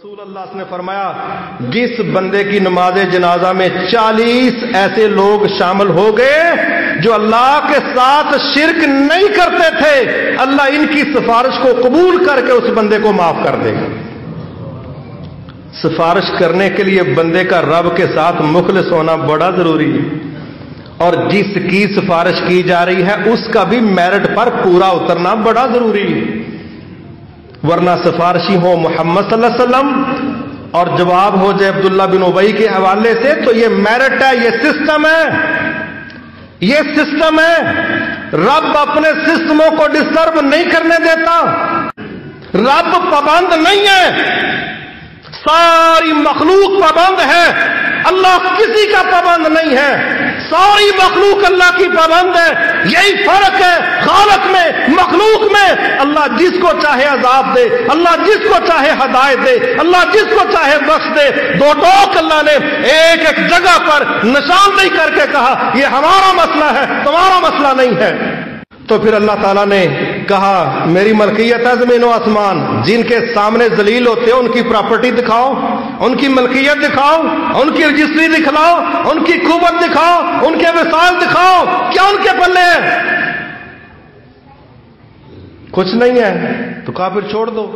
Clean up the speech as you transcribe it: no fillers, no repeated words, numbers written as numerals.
رسول اللہ نے فرمایا جس بندے کی نماز جنازہ میں 40 ایسے لوگ شامل ہو گئے جو اللہ کے ساتھ شرک نہیں کرتے تھے، اللہ ان کی سفارش کو قبول کر کے اس بندے کو معاف کر دے گا۔ سفارش کرنے کے لیے بندے کا رب کے ساتھ مخلص ہونا بڑا ضروری ہے، اور جس کی سفارش کی جا رہی ہے اس کا بھی میرٹ پر پورا اترنا بڑا ضروری ہے، ورنہ سفارشی ہو محمد صلی اللہ علیہ وسلم اور جواب ہو جائے عبداللہ بن ابی کے حوالے سے، تو یہ میرٹ ہے، یہ سسٹم ہے، یہ سسٹم ہے۔ رب اپنے سسٹموں کو ڈسٹرب نہیں کرنے دیتا، رب پابند نہیں ہے، ساری مخلوق پابند ہے، اللہ کسی کا پابند نہیں ہے، ساری مخلوق اللہ کی پابند ہے۔ یہی فرق ہے خالق میں مخلوق میں، اللہ جس کو چاہے عذاب دے، اللہ جس کو چاہے ہدایت دے، اللہ جس کو چاہے بخش دے۔ دو ٹوک اللہ نے ایک ایک جگہ پر نشاندہی کر کے کہا یہ ہمارا مسئلہ ہے، تمہارا مسئلہ نہیں ہے۔ تو پھر اللہ تعالیٰ نے کہا میری ملکیت ہے زمین و آسمان، جن کے سامنے ذلیل ہوتے ہیں ان کی پراپرٹی دکھاؤ، ان کی ملکیت دکھاؤ، ان کی رجسٹری دکھلاؤ، ان کی قوت دکھاؤ، ان کے وسائل دکھاؤ، کیا ان کے پلے ہے؟ کچھ نہیں ہے تو کہا پھر چھوڑ دو۔